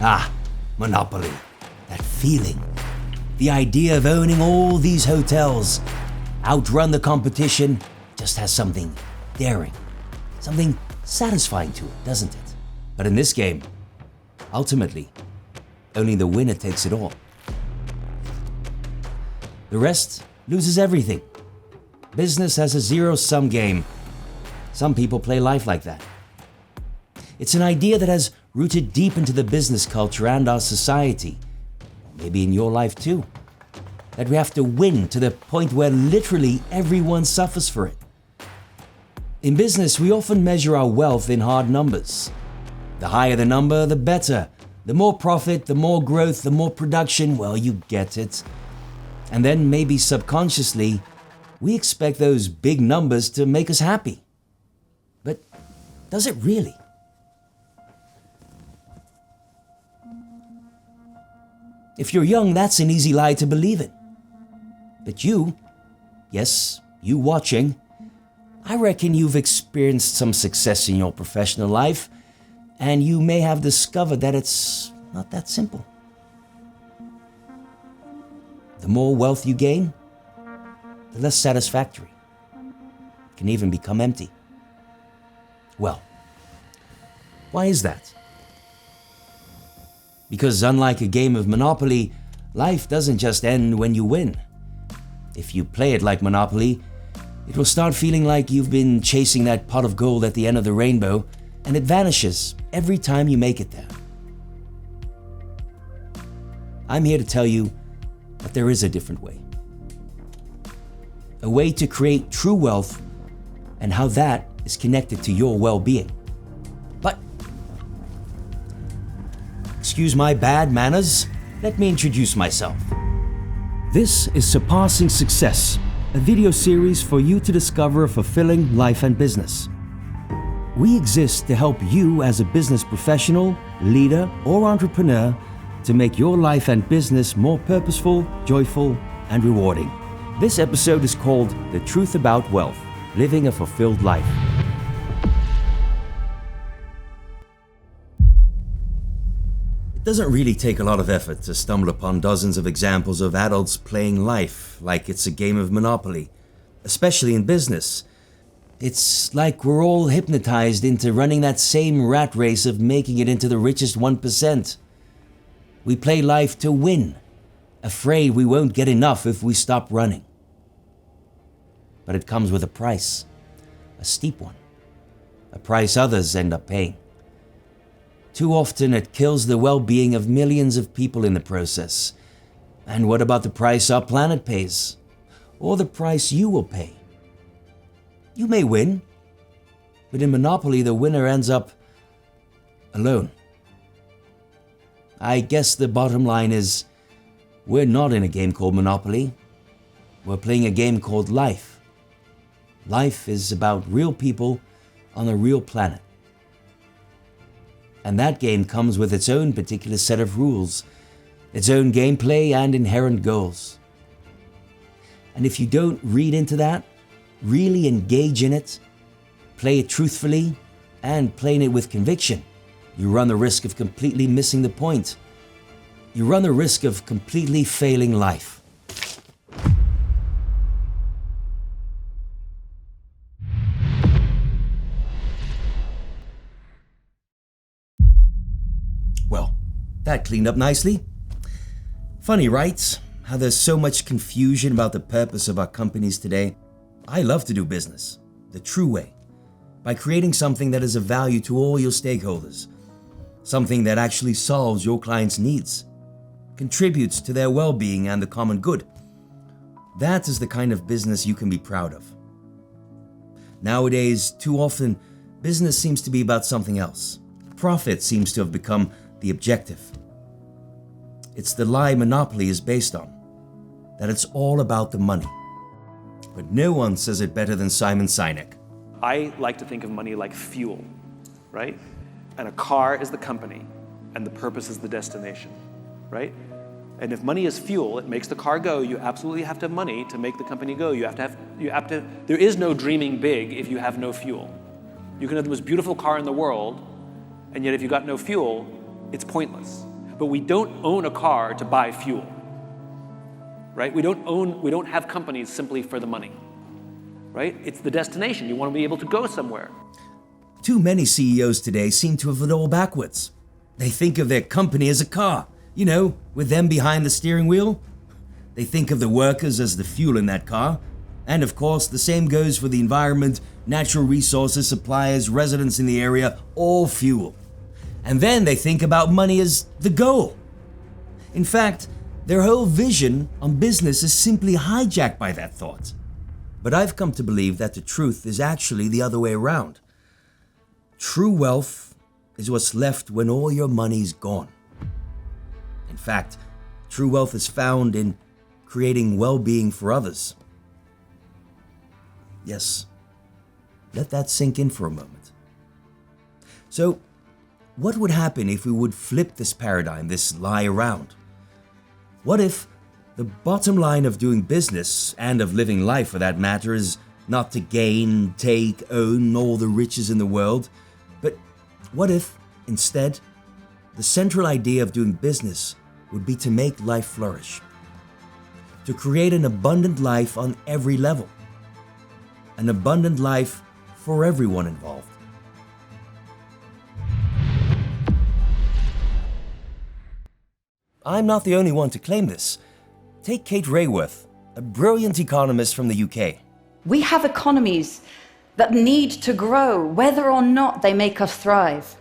Ah, Monopoly. That feeling. The idea of owning all these hotels, outrun the competition, just has something daring, something satisfying to it, doesn't it? But in this game, ultimately, only the winner takes it all. The rest loses everything. Business has a zero-sum game. Some people play life like that. It's an idea that has rooted deep into the business culture and our society. Maybe in your life too. That we have to win to the point where literally everyone suffers for it. In business, we often measure our wealth in hard numbers. The higher the number, the better. The more profit, the more growth, the more production, well, you get it. And then maybe subconsciously, we expect those big numbers to make us happy. But does it really? If you're young, that's an easy lie to believe in. But you, yes, you watching, I reckon you've experienced some success in your professional life, and you may have discovered that it's not that simple. The more wealth you gain, the less satisfactory. It can even become empty. Well, why is that? Because unlike a game of Monopoly, life doesn't just end when you win. If you play it like Monopoly, it will start feeling like you've been chasing that pot of gold at the end of the rainbow, and it vanishes every time you make it there. I'm here to tell you that there is a different way. A way to create true wealth and how that is connected to your well-being. But, excuse my bad manners, let me introduce myself. This is Surpassing Success, a video series for you to discover a fulfilling life and business. We exist to help you as a business professional, leader, or entrepreneur to make your life and business more purposeful, joyful, and rewarding. This episode is called The Truth About Wealth, Living a Fulfilled Life. It doesn't really take a lot of effort to stumble upon dozens of examples of adults playing life like it's a game of Monopoly, especially in business. It's like we're all hypnotized into running that same rat race of making it into the richest 1%. We play life to win, afraid we won't get enough if we stop running. But it comes with a price, a steep one, a price others end up paying. Too often it kills the well-being of millions of people in the process. And what about the price our planet pays? Or the price you will pay? You may win, but in Monopoly the winner ends up alone. I guess the bottom line is, we're not in a game called Monopoly. We're playing a game called life. Life is about real people on a real planet. And that game comes with its own particular set of rules, its own gameplay and inherent goals. And if you don't read into that, really engage in it, play it truthfully, and playing it with conviction, you run the risk of completely missing the point. You run the risk of completely failing life. Well, that cleaned up nicely. Funny, right? How there's so much confusion about the purpose of our companies today. I love to do business, the true way, by creating something that is of value to all your stakeholders, something that actually solves your clients' needs, contributes to their well-being and the common good. That is the kind of business you can be proud of. Nowadays, too often, business seems to be about something else. Profit seems to have become the objective. It's the lie Monopoly is based on, that it's all about the money. But no one says it better than Simon Sinek. I like to think of money like fuel, right? And a car is the company, and the purpose is the destination, right? And if money is fuel, it makes the car go. You absolutely have to have money to make the company go. There is no dreaming big if you have no fuel. You can have the most beautiful car in the world, and yet if you got no fuel, it's pointless. but we don't own a car to buy fuel, right? We don't have companies simply for the money, right? It's the destination. You want to be able to go somewhere. Too many CEOs today seem to have it all backwards. They think of their company as a car, with them behind the steering wheel. They think of the workers as the fuel in that car. And of course, the same goes for the environment, natural resources, suppliers, residents in the area, all fuel. And then they think about money as the goal. In fact, their whole vision on business is simply hijacked by that thought. But I've come to believe that the truth is actually the other way around. True wealth is what's left when all your money's gone. In fact, true wealth is found in creating well-being for others. Yes, let that sink in for a moment. So, what would happen if we would flip this paradigm, this lie around? What if the bottom line of doing business, and of living life for that matter, is not to gain, take, own all the riches in the world, but what if, instead, the central idea of doing business would be to make life flourish? To create an abundant life on every level. An abundant life for everyone involved. I'm not the only one to claim this. Take Kate Raworth, a brilliant economist from the UK. We have economies that need to grow, whether or not they make us thrive.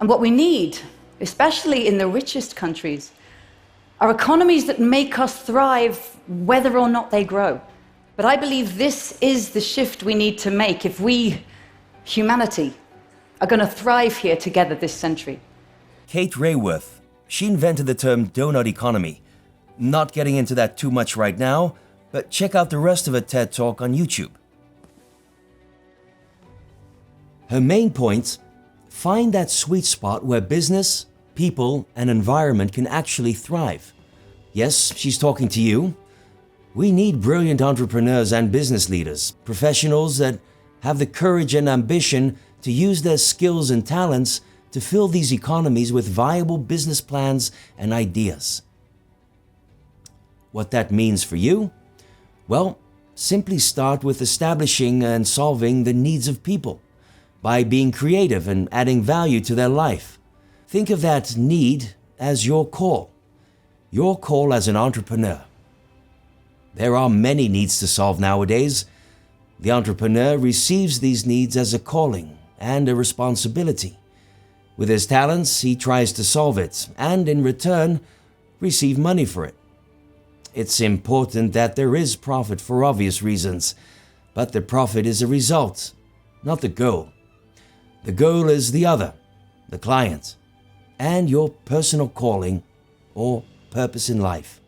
And what we need, especially in the richest countries, are economies that make us thrive, whether or not they grow. But I believe this is the shift we need to make if we, humanity, are going to thrive here together this century. Kate Raworth, she invented the term donut economy. Not getting into that too much right now, but check out the rest of her TED Talk on YouTube. Her main point, find that sweet spot where business, people, and environment can actually thrive. Yes, she's talking to you. We need brilliant entrepreneurs and business leaders, professionals that have the courage and ambition to use their skills and talents to fill these economies with viable business plans and ideas. What that means for you? Well, simply start with establishing and solving the needs of people by being creative and adding value to their life. Think of that need as your call as an entrepreneur. There are many needs to solve nowadays. The entrepreneur receives these needs as a calling and a responsibility. With his talents, he tries to solve it and, in return, receive money for it. It's important that there is profit for obvious reasons, but the profit is a result, not the goal. The goal is the other, the client, and your personal calling or purpose in life.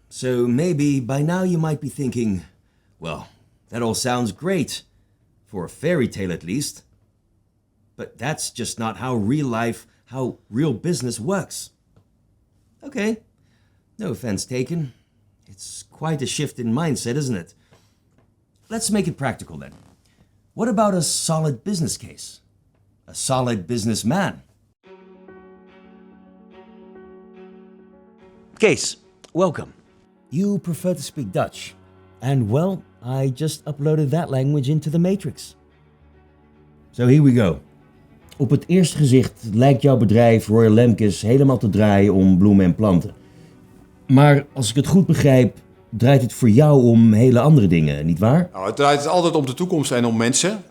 So maybe by now you might be thinking, well, that all sounds great, for a fairy tale at least. But that's just not how real life, how real business works. Okay, no offense taken. It's quite a shift in mindset, isn't it? Let's make it practical then. What about a solid business case? A solid businessman? Kees, welcome. You prefer to speak Dutch. And well, I just uploaded that language into the matrix. So here we go. Op het eerste gezicht lijkt jouw bedrijf Royal Lemkes helemaal te draaien om bloemen en planten. Maar als ik het goed begrijp, draait het voor jou om hele andere dingen, nietwaar? Nou, het draait altijd om de toekomst en om mensen.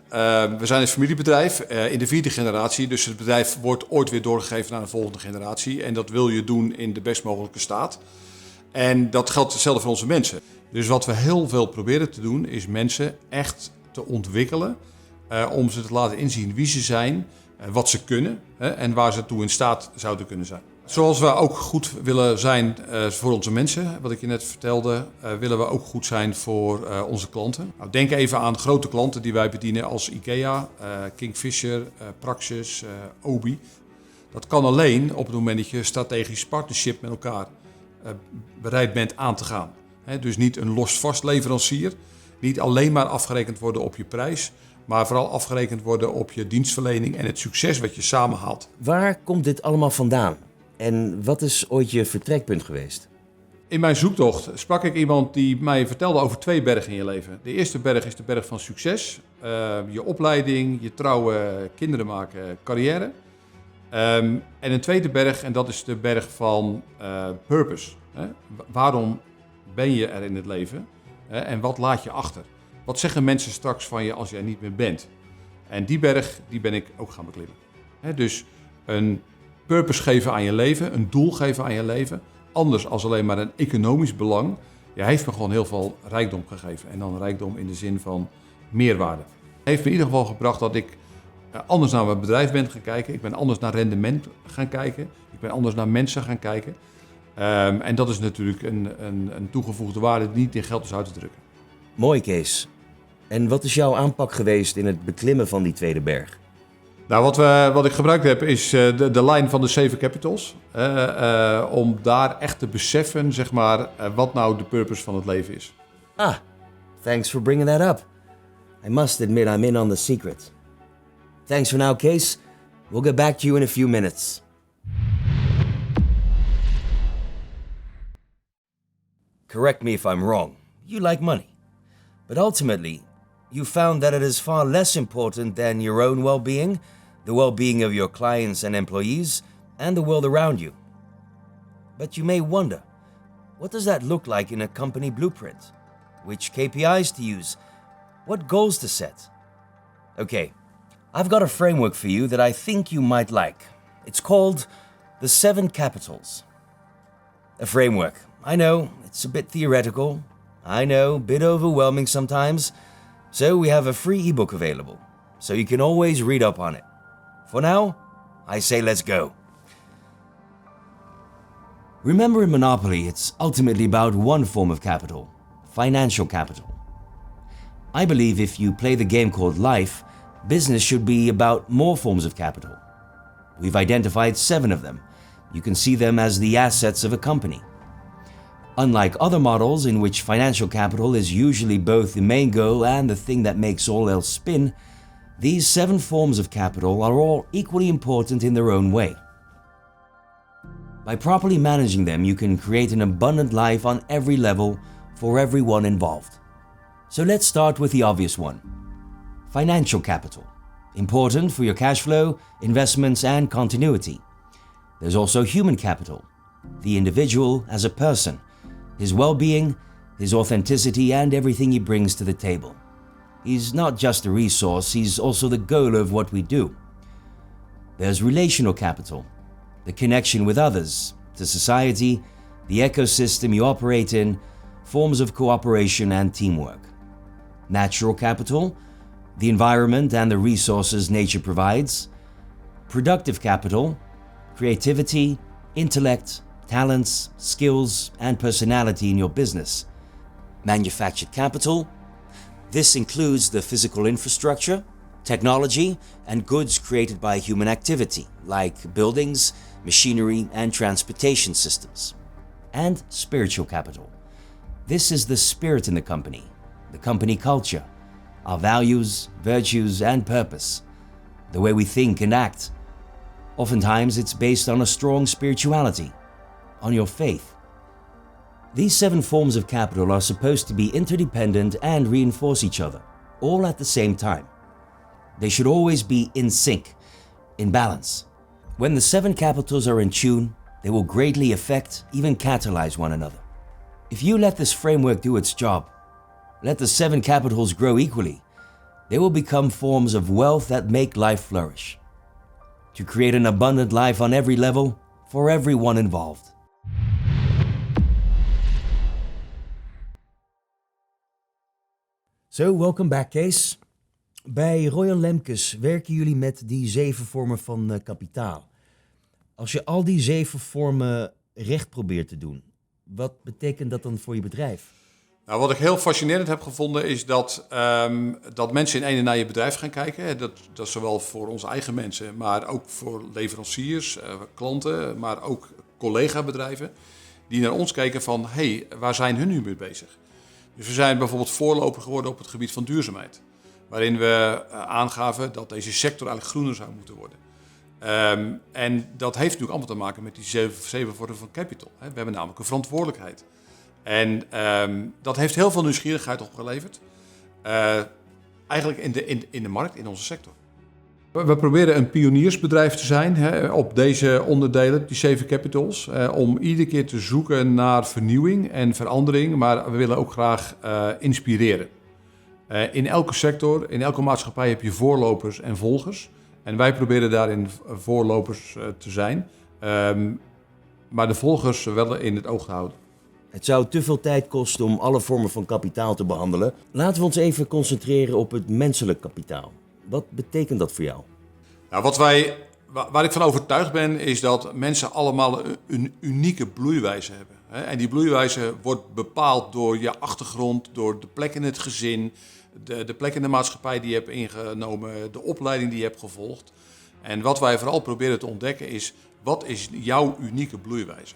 We zijn een familiebedrijf in de 4e generatie, dus het bedrijf wordt ooit weer doorgegeven naar de volgende generatie. En dat wil je doen in de best mogelijke staat. En dat geldt hetzelfde voor onze mensen. Dus wat we heel veel proberen te doen, is mensen echt te ontwikkelen. Om ze te laten inzien wie ze zijn, wat ze kunnen en waar ze toe in staat zouden kunnen zijn. Zoals we ook goed willen zijn voor onze mensen, wat ik je net vertelde, willen we ook goed zijn voor onze klanten. Nou, denk even aan grote klanten die wij bedienen als IKEA, Kingfisher, Praxis, Obi. Dat kan alleen op het moment dat je strategisch partnership met elkaar bereid bent aan te gaan. Dus niet een los vast leverancier, niet alleen maar afgerekend worden op je prijs, maar vooral afgerekend worden op je dienstverlening en het succes wat je samenhaalt. Waar komt dit allemaal vandaan? En wat is ooit je vertrekpunt geweest? In mijn zoektocht sprak ik iemand die mij vertelde over 2 bergen in je leven. De eerste berg is de berg van succes. Je opleiding, je trouwen, kinderen maken, carrière. En een tweede berg, en dat is de berg van purpose. Waarom ben je er in het leven? En wat laat je achter? Wat zeggen mensen straks van je als jij niet meer bent? En die berg, die ben ik ook gaan beklimmen. Dus een purpose geven aan je leven, een doel geven aan je leven, anders als alleen maar een economisch belang, heeft me gewoon heel veel rijkdom gegeven. En dan rijkdom in de zin van meerwaarde. Het heeft me in ieder geval gebracht dat ik anders naar mijn bedrijf ben gaan kijken. Ik ben anders naar rendement gaan kijken. Ik ben anders naar mensen gaan kijken. En dat is natuurlijk een toegevoegde waarde die niet in geld is uit te drukken. Mooi, Kees. En wat is jouw aanpak geweest in het beklimmen van die tweede berg? Nou, wat ik gebruikt heb is de lijn van de Zeven Kapitals. Om daar echt te beseffen, zeg maar, wat nou de purpose van het leven is. Ah, thanks for bringing that up. I must admit I'm in on the secret. Thanks for now, Kees. We'll get back to you in a few minutes. Correct me if I'm wrong. You like money. But ultimately, you found that it is far less important than your own well-being, the well-being of your clients and employees, and the world around you. But you may wonder, what does that look like in a company blueprint? Which KPIs to use? What goals to set? Okay, I've got a framework for you that I think you might like. It's called the Zeven Kapitalen. A framework. I know, it's a bit theoretical. I know, a bit overwhelming sometimes. So we have a free ebook available, so you can always read up on it. For now, I say let's go. Remember, in Monopoly, it's ultimately about one form of capital, financial capital. I believe if you play the game called life, business should be about more forms of capital. We've identified 7 of them. You can see them as the assets of a company. Unlike other models in which financial capital is usually both the main goal and the thing that makes all else spin, these 7 forms of capital are all equally important in their own way. By properly managing them, you can create an abundant life on every level for everyone involved. So let's start with the obvious one. Financial capital. Important for your cash flow, investments, and continuity. There's also human capital. The individual as a person. His well-being, his authenticity, and everything he brings to the table. He's not just a resource, he's also the goal of what we do. There's relational capital, the connection with others, to society, the ecosystem you operate in, forms of cooperation and teamwork. Natural capital, the environment and the resources nature provides. Productive capital, creativity, intellect, talents, skills, and personality in your business. Manufactured capital. This includes the physical infrastructure, technology, and goods created by human activity, like buildings, machinery, and transportation systems. And spiritual capital. This is the spirit in the company culture, our values, virtues, and purpose, the way we think and act. Oftentimes, it's based on a strong spirituality, on your faith. These 7 forms of capital are supposed to be interdependent and reinforce each other, all at the same time. They should always be in sync, in balance. When the 7 capitals are in tune, they will greatly affect, even catalyze one another. If you let this framework do its job, let the 7 capitals grow equally, they will become forms of wealth that make life flourish. To create an abundant life on every level, for everyone involved. So, welcome back, Kees. Bij Royal Lemkes werken jullie met die 7 vormen van kapitaal. Als je al die 7 vormen recht probeert te doen, wat betekent dat dan voor je bedrijf? Nou, wat ik heel fascinerend heb gevonden is dat mensen in ene naar je bedrijf gaan kijken. Dat is zowel voor onze eigen mensen, maar ook voor leveranciers, klanten, maar ook collega-bedrijven. Die naar ons kijken van, waar zijn hun nu mee bezig? Dus we zijn bijvoorbeeld voorloper geworden op het gebied van duurzaamheid. waarin we aangaven dat deze sector eigenlijk groener zou moeten worden. En dat heeft natuurlijk allemaal te maken met die 7 vormen van capital. We hebben namelijk een verantwoordelijkheid. En dat heeft heel veel nieuwsgierigheid opgeleverd. Eigenlijk in de markt, in onze sector. We proberen een pioniersbedrijf te zijn op deze onderdelen, die 7 capitals. Om iedere keer te zoeken naar vernieuwing en verandering. Maar we willen ook graag inspireren. In elke sector, in elke maatschappij heb je voorlopers en volgers. En wij proberen daarin voorlopers te zijn. Maar de volgers wel in het oog te houden. Het zou te veel tijd kosten om alle vormen van kapitaal te behandelen. Laten we ons even concentreren op het menselijk kapitaal. Wat betekent dat voor jou? Nou, waar ik van overtuigd ben, is dat mensen allemaal een unieke bloeiwijze hebben. En die bloeiwijze wordt bepaald door je achtergrond, door de plek in het gezin, de plek in de maatschappij die je hebt ingenomen, de opleiding die je hebt gevolgd. En wat wij vooral proberen te ontdekken is, wat is jouw unieke bloeiwijze?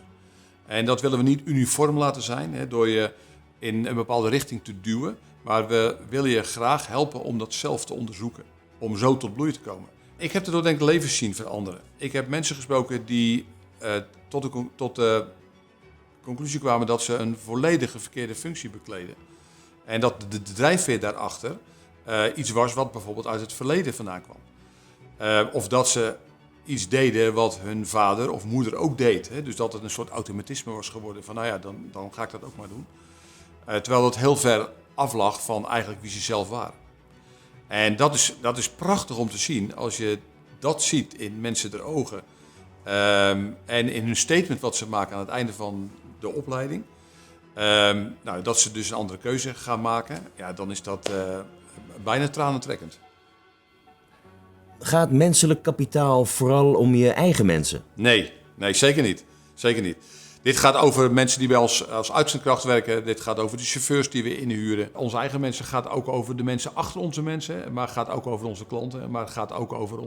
En dat willen we niet uniform laten zijn, door je in een bepaalde richting te duwen. Maar we willen je graag helpen om dat zelf te onderzoeken. Om zo tot bloei te komen. Ik heb er denk ik levens zien veranderen. Ik heb mensen gesproken die tot de conclusie kwamen dat ze een volledige verkeerde functie bekleden. En dat de drijfveer daarachter iets was wat bijvoorbeeld uit het verleden vandaan kwam. Of dat ze iets deden wat hun vader of moeder ook deed. Dus dat het een soort automatisme was geworden van dan ga ik dat ook maar doen. Terwijl dat heel ver af lag van eigenlijk wie ze zelf waren. En dat is prachtig om te zien als je dat ziet in mensen de ogen. En in hun statement wat ze maken aan het einde van de opleiding. Dat ze dus een andere keuze gaan maken. Ja, dan is dat bijna tranentrekkend. Gaat menselijk kapitaal vooral om je eigen mensen? Nee, zeker niet. Zeker niet. Dit gaat over mensen die bij ons als uitzendkracht werken. Dit gaat over de chauffeurs die we inhuren. Onze eigen mensen gaat ook over de mensen achter onze mensen. Maar het gaat ook over onze klanten. Maar het gaat ook over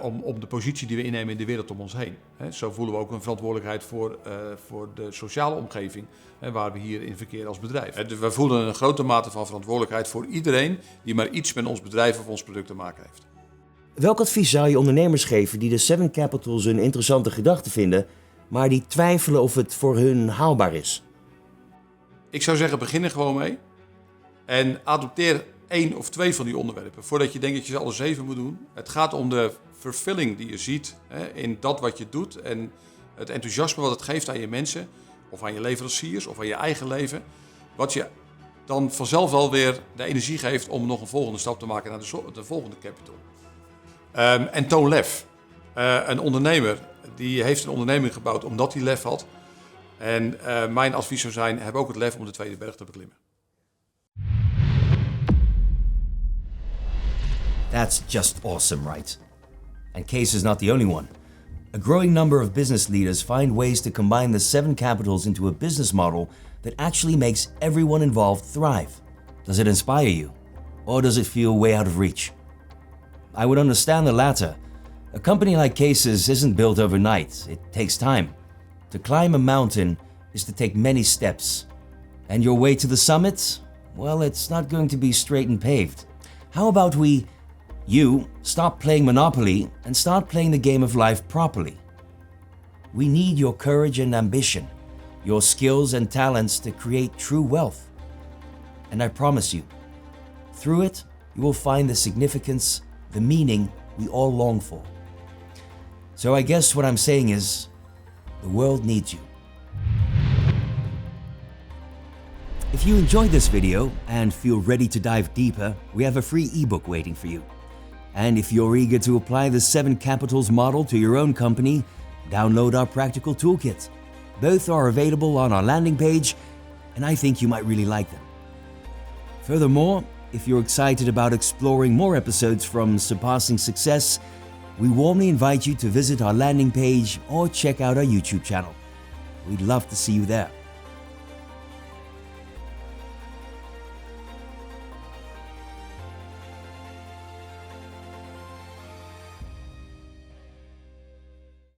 om de positie die we innemen in de wereld om ons heen. Zo voelen we ook een verantwoordelijkheid voor de sociale omgeving waar we hier in verkeren als bedrijf. We voelen een grote mate van verantwoordelijkheid voor iedereen die maar iets met ons bedrijf of ons product te maken heeft. Welk advies zou je ondernemers geven die de 7 Capitals een interessante gedachte vinden, maar die twijfelen of het voor hun haalbaar is? Ik zou zeggen, begin er gewoon mee. En adopteer 1 of 2 van die onderwerpen, voordat je denkt dat je ze alle 7 moet doen. Het gaat om de vervulling die je ziet in dat wat je doet en het enthousiasme wat het geeft aan je mensen, of aan je leveranciers, of aan je eigen leven. Wat je dan vanzelf wel weer de energie geeft om nog een volgende stap te maken naar de volgende capital. En toon lef. Een ondernemer die heeft een onderneming gebouwd omdat hij lef had. En mijn advies zou zijn, heb ook het lef om de tweede berg te beklimmen. That's just awesome, right? And Case is not the only one. A growing number of business leaders find ways to combine the 7 capitals into a business model that actually makes everyone involved thrive. Does it inspire you? Or does it feel way out of reach? I would understand the latter. A company like Case's isn't built overnight. It takes time. To climb a mountain is to take many steps. And your way to the summit? Well, it's not going to be straight and paved. How about you stop playing Monopoly and start playing the game of life properly? We need your courage and ambition, your skills and talents to create true wealth. And I promise you, through it, you will find the significance, the meaning we all long for. So I guess what I'm saying is, the world needs you. If you enjoyed this video and feel ready to dive deeper, we have a free ebook waiting for you. And if you're eager to apply the 7 Capitals model to your own company, download our practical toolkit. Both are available on our landing page, and I think you might really like them. Furthermore, if you're excited about exploring more episodes from Surpassing Succes, we warmly invite you to visit our landing page or check out our YouTube channel. We'd love to see you there.